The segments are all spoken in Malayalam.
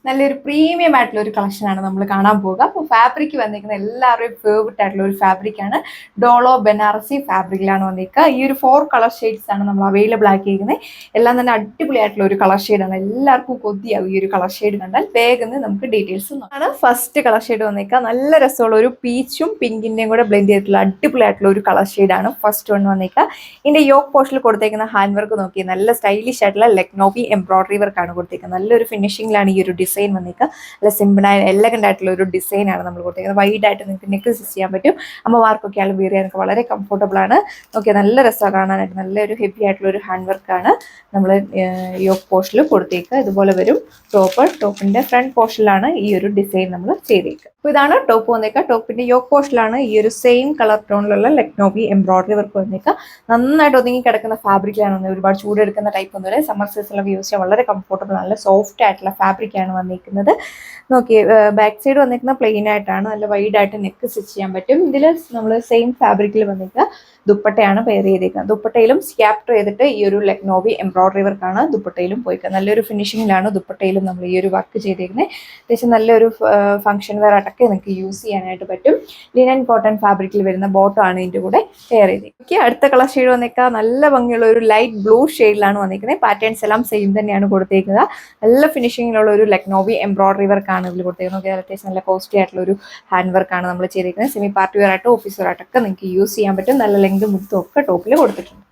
നല്ലൊരു പ്രീമിയം ആയിട്ടുള്ള ഒരു കളക്ഷനാണ് നമ്മൾ കാണാൻ പോകുക. അപ്പോൾ ഫാബ്രിക് വന്നിരിക്കുന്ന എല്ലാവരുടെയും ഫേവറേറ്റ് ആയിട്ടുള്ള ഒരു ഫാബ്രിക്കാണ്. ഡോളോ ബനാറസി ഫാബ്രിക്കിലാണ് വന്നിരിക്കുക. ഈ ഒരു 4 കളർ ഷെയ്ഡ്സ് ആണ് നമ്മൾ അവൈലബിൾ ആക്കിയിരിക്കുന്നത്. എല്ലാം തന്നെ അടിപൊളിയായിട്ടുള്ള ഒരു കളർ ഷെയ്ഡാണ്. എല്ലാവർക്കും കൊതിയാവും ഈ ഒരു കളർ ഷെയ്ഡ് കണ്ടാൽ. വേഗം നമുക്ക് ഡീറ്റെയിൽസ് ആണ്. ഫസ്റ്റ് കളർ ഷെയ്ഡ് വന്നിരിക്കുക. നല്ല രസമുള്ള ഒരു പീച്ചും പിങ്കിന്റെയും കൂടെ ബ്ലെൻഡ് ചെയ്തിട്ടുള്ള അടിപൊളിയായിട്ടുള്ള ഒരു കളർ ഷെയ്ഡാണ് ഫസ്റ്റ് വൺ വന്നിരിക്കുക. ഇതിന്റെ യോക്ക് പോർഷനിൽ കൊടുത്തേക്കുന്ന ഹാൻഡ് വർക്ക് നോക്കി നല്ല സ്റ്റൈലിഷ് ആയിട്ടുള്ള ലെക്നോവി എംബ്രോയിഡറി വർക്കാണ് കൊടുത്തേക്കുന്നത്. നല്ലൊരു ഫിനിഷിംഗിലാണ് ഈ ഒരു ഡിസൈൻ വന്നിരിക്കുക. നല്ല സിമ്പിളായ എലഗന്റ് ആയിട്ടുള്ള ഒരു ഡിസൈനാണ് നമ്മൾ കൊടുത്തേക്കുന്നത്. വൈഡ് ആയിട്ട് നിങ്ങൾക്ക് നെക്ക് സ്റ്റിച്ച് ചെയ്യാൻ പറ്റും. അമ്മമാർക്കൊക്കെ ആയാലും വെയർ ചെയ്യാനൊക്കെ വളരെ കംഫർട്ടബിൾ ആണ്. ഓക്കെ, നല്ല രസമാണ് കാണാനായിട്ട്. നല്ലൊരു ഹെവി ആയിട്ടുള്ള ഒരു ഹാൻഡ് വർക്കാണ് നമ്മൾ യോക്ക് പോർഷനിൽ കൊടുത്തേക്കുക. ഇതുപോലെ വരും ടോപ്പിന്റെ ഫ്രണ്ട് പോർഷനിലാണ് ഈ ഒരു ഡിസൈൻ നമ്മൾ ചെയ്തേക്കുക. അപ്പോൾ ഇതാണ് ടോപ്പ് വന്നേക്കുക. ടോപ്പിന്റെ യോക്ക് പോർഷനിലാണ് ഈ ഒരു സെയിം കളർ ടോണിലുള്ള ലെക്നോവി എംബ്രോയിഡറി വർക്ക് വന്നേക്കുക. നന്നായിട്ട് ഒതുങ്ങി കിടക്കുന്ന ഫാബ്രിക്കാണ് വന്നത്. ഒരുപാട് ചൂടെടുക്കുന്ന ടൈപ്പ് ഒന്നുമില്ല. സമ്മർ സീസണിലൊക്കെ യൂസ് ചെയ്യാൻ വളരെ കംഫർട്ടബിൾ, നല്ല സോഫ്റ്റ് ആയിട്ടുള്ള ഫാബ്രിക്കാണ് വന്നിരിക്കുന്നത്. നോക്കി ബാക്ക് സൈഡ് വന്നിരിക്കുന്ന പ്ലെയിൻ ആയിട്ടാണ്. നല്ല വൈഡ് ആയിട്ട് നെക്ക് സ്റ്റിച്ച് ചെയ്യാൻ പറ്റും. ഇതിൽ നമ്മൾ സെയിം ഫാബ്രിക്കിൽ വന്നിരിക്കുക ദുപ്പട്ടയാണ് പെയർ ചെയ്തേക്കുന്നത്. ദുപ്പട്ടയിലും സ്കാപ്റ്റർ ചെയ്തിട്ട് ഈ ഒരു ലെക്നോവി എംബ്രോയിഡറി വർക്കാണ് ദുപ്പട്ടയിലും പോയിക്കുക. നല്ലൊരു ഫിനിഷിങ്ങിലാണ് ദുപ്പട്ടയിലും നമ്മൾ ഈ ഒരു വർക്ക് ചെയ്തേക്കുന്നത്. അത്യാവശ്യം നല്ലൊരു ഫംഗ്ഷൻ വെയർ ആയിട്ടൊക്കെ നിങ്ങൾക്ക് യൂസ് ചെയ്യാനായിട്ട് പറ്റും. ലിനൻ കോട്ടൺ ഫാബ്രിക്കിൽ വരുന്ന ബോട്ടം ആണ് ഇതിൻ്റെ കൂടെ പെയർ ചെയ്തേക്കുക. അടുത്ത കളർ ഷെയ്ഡ് വന്നേക്കുക നല്ല ഭംഗിയുള്ള ഒരു ലൈറ്റ് ബ്ലൂ ഷെയ്ഡിലാണ് വന്നിരിക്കുന്നത്. പാറ്റേൺസ് എല്ലാം സെയിം തന്നെയാണ് കൊടുത്തേക്കുക. നല്ല ഫിനിഷിങ്ങിലുള്ള ഒരു ലെക്നോവി എംബ്രോയിഡറി വർക്കാണ് ഇതിൽ കൊടുത്തേക്കുന്നത്. അത്യാവശ്യം നല്ല കോസ്റ്റ്ലി ആയിട്ടുള്ള ഒരു ഹാൻഡ് വർക്കാണ് നമ്മൾ ചെയ്തിരിക്കുന്നത്. സെമി പാർട്ടി വെയർ ആയിട്ടോ ഓഫീസ് വെയർ ആയിട്ടൊക്കെ നിങ്ങൾക്ക് യൂസ് ചെയ്യാൻ പറ്റും. നല്ല ലെങ്തും മുത്തും ഒക്കെ ടോപ്പിൽ കൊടുത്തിട്ടുണ്ട്.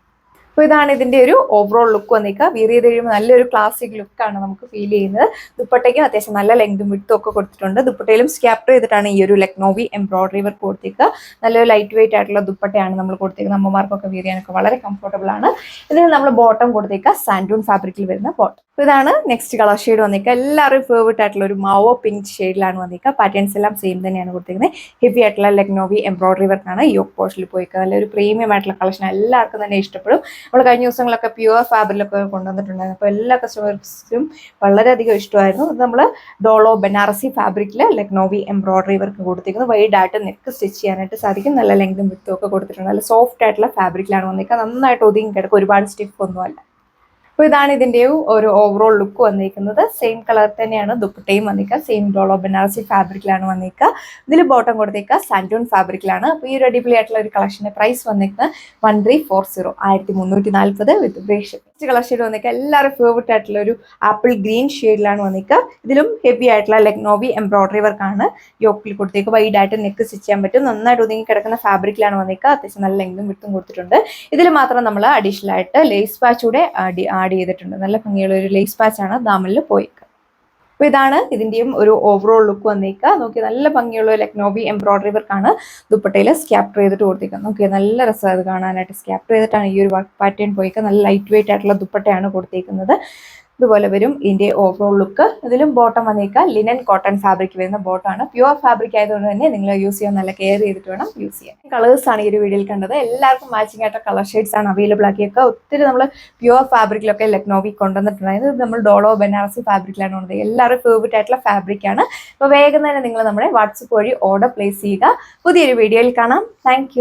അപ്പോൾ ഇതാണ് ഇതിന്റെ ഒരു ഓവറോൾ ലുക്ക് വന്നിരിക്കുക. വിയർ ചെയ്ത് കഴിയുമ്പോൾ നല്ലൊരു ക്ലാസിക് ലുക്കാണ് നമുക്ക് ഫീൽ ചെയ്യുന്നത്. ദുപ്പട്ടയ്ക്കും അത്യാവശ്യം നല്ല ലെങ്തും വിട്ടും ഒക്കെ കൊടുത്തിട്ടുണ്ട്. ദുപ്പട്ടയിലും സ്കാപ്റ്റർ ചെയ്തിട്ടാണ് ഈ ഒരു ലെക്നോവി എംബ്രോയിഡറി വർക്ക് കൊടുത്തേക്കുക. നല്ലൊരു ലൈറ്റ് വെയിറ്റ് ആയിട്ടുള്ള ദുപ്പട്ടയാണ് നമ്മൾ കൊടുത്തേക്കുന്നത്. അമ്മമാർക്കൊക്കെ വിയർ ചെയ്യാനൊക്കെ വളരെ കംഫർട്ടബിൾ ആണ്. ഇതിന് നമ്മൾ ബോട്ടം കൊടുത്തേക്കുക സാൻഡൂൺ ഫാബ്രിക്കിൽ വരുന്ന ബോട്ടം. ഇതാണ് നെക്സ്റ്റ് കളർ ഷെയ്ഡ് വന്നിരിക്കുക. എല്ലാവരും ഫേവറേറ്റ് ആയിട്ടുള്ള ഒരു മാവോ പിങ്ക് ഷെയ്ഡിലാണ് വന്നിരിക്കുക. പാറ്റേൺസ് എല്ലാം സെയിം തന്നെയാണ് കൊടുത്തിരിക്കുന്നത്. ഹെവി ആയിട്ടുള്ള ലെക്നോവി എംബ്രോയിഡറി വർക്കാണ് യോക്ക് പോർഷനിൽ പോയിക്കുക. നല്ലൊരു പ്രീമിയം ആയിട്ടുള്ള കളക്ഷൻ എല്ലാവർക്കും തന്നെ ഇഷ്ടപ്പെടും. നമ്മൾ കഴിഞ്ഞ ദിവസങ്ങളൊക്കെ പ്യുവർ ഫാബ്രിലൊക്കെ കൊണ്ടുവന്നിട്ടുണ്ടായിരുന്നു. അപ്പോൾ എല്ലാ കസ്റ്റമേഴ്സിനും വളരെയധികം ഇഷ്ടമായിരുന്നു. ഇത് നമ്മൾ ഡോളോ ബനാറസി ഫാബ്രിക്കിൽ ലെക്നോവി എംബ്രോയിഡറി വർക്ക് കൊടുത്തിരിക്കുന്നത്. വൈഡ് ആയിട്ട് നെക്ക് സ്റ്റിച്ച് ചെയ്യാനായിട്ട് സാധിക്കും. നല്ല ലെങ്തും വിത്തും ഒക്കെ കൊടുത്തിട്ടുണ്ട്. നല്ല സോഫ്റ്റ് ആയിട്ടുള്ള ഫാബ്രിക്കിലാണ് വന്നിരിക്കുക. നന്നായിട്ട് ഒതുങ്ങി കിടക്കും. ഒരുപാട് സ്റ്റിഫ് ഒന്നുമല്ല. അപ്പോൾ ഇതാണ് ഇതിൻ്റെ ഒരു ഓവറോൾ ലുക്ക് വന്നിരിക്കുന്നത്. സെയിം കളർ തന്നെയാണ് ദുപ്പട്ടയും വന്നിരിക്കുക. സെയിം ഡോളോ ബനാറസി ഫാബ്രിക്കിലാണ് വന്നിരിക്കുക. ഇതിൽ ബോട്ടം കൊടുത്തേക്കുക സാൻഡൂൺ ഫാബ്രിക്കിലാണ്. അപ്പോൾ ഈ ഒരു അടിപൊളിയായിട്ടുള്ള ഒരു കളക്ഷൻ്റെ പ്രൈസ് വന്നിരിക്കുന്നത് 1340 1340 വിത്ത് ഫ്രീ ഷിപ്പിംഗ്. കളർ ഷെയ്ഡ് വന്നിരിക്കുക എല്ലാവരും ഫേവറേറ്റ് ആയിട്ടുള്ള ഒരു ആപ്പിൾ ഗ്രീൻ ഷെയ്ഡിലാണ് വന്നിരിക്കുക. ഇതിലും ഹെവി ആയിട്ടുള്ള ലെക്നോവി എംബ്രോയിഡറി വർക്കാണ് യോക്കിൽ കൊടുത്തേക്ക്. വൈഡ് ആയിട്ട് നെക്ക് സ്റ്റിച്ച് ചെയ്യാൻ പറ്റും. നന്നായിട്ട് ഒതുങ്ങി കിടക്കുന്ന ഫാബ്രിക്കിലാണ് വന്നിരിക്കുക. അത്യാവശ്യം നല്ല ലെങ്തും വിട്ടും കൊടുത്തിട്ടുണ്ട്. ഇതിൽ മാത്രം നമ്മൾ അഡീഷണൽ ആയിട്ട് ലേസ് പാച്ച് കൂടെ ആഡ് ചെയ്തിട്ടുണ്ട്. നല്ല ഭംഗിയുള്ള ഒരു ലേസ് പാച്ചാണ് ദാമനിൽ പോയിക്കുക. അപ്പോൾ ഇതാണ് ഇതിൻ്റെയും ഒരു ഓവറോൾ ലുക്ക് വന്നിരിക്കുക. നോക്കി നല്ല ഭംഗിയുള്ള ലെക്നോവി എംബ്രോയിഡറി വർക്കാണ് ദുപ്പട്ടയിൽ സ്കാപ്റ്റർ ചെയ്തിട്ട് കൊടുത്തിരിക്കുന്നത്. നോക്കി നല്ല രസമാണ് അത് കാണാനായിട്ട്. സ്കാപ്റ്റർ ചെയ്തിട്ടാണ് ഈ ഒരു വർക്ക് പാറ്റേൺ പോയിക്കുക. നല്ല ലൈറ്റ് വെയിറ്റ് ആയിട്ടുള്ള ദുപ്പട്ടയാണ് കൊടുത്തിരിക്കുന്നത്. ഇതുപോലെ വരും ഇതിൻ്റെ ഓവറോൾ ലുക്ക്. ഇതിലും ബോട്ടം വന്നിരിക്കുക ലിനൻ കോട്ടൺ ഫാബ്രിക് വരുന്ന ബോട്ടമാണ്. പ്യുവർ ഫാബ്രിക് ആയതുകൊണ്ട് തന്നെ നിങ്ങൾ യൂസ് ചെയ്യാൻ നല്ല കെയർ ചെയ്തിട്ട് വേണം യൂസ് ചെയ്യാൻ. കളേഴ്സാണ് ഈ ഒരു വീഡിയോയിൽ കണ്ടത്. എല്ലാവർക്കും മാച്ചിങ് ആയിട്ട് കളർ ഷെയ്ഡ്സ് ആണ് അവൈലബിൾ ആക്കിയൊക്കെ. ഒത്തിരി നമ്മൾ പ്യുവർ ഫാബ്രിക്കിലൊക്കെ ലെക്നോവി കൊണ്ടുവന്നിട്ടുണ്ടായിരുന്നു. ഇത് നമ്മൾ ഡോളോ ബനാറസി ഫാബ്രിക്കിലാണ് കൊണ്ടത്. എല്ലാവരും ഫേവറേറ്റ് ആയിട്ടുള്ള ഫാബ്രിക്കാണ്. അപ്പോൾ വേഗം തന്നെ നിങ്ങൾ നമ്മുടെ വാട്സപ്പ് വഴി ഓർഡർ പ്ലേസ് ചെയ്യുക. പുതിയൊരു വീഡിയോയിൽ കാണാം. താങ്ക്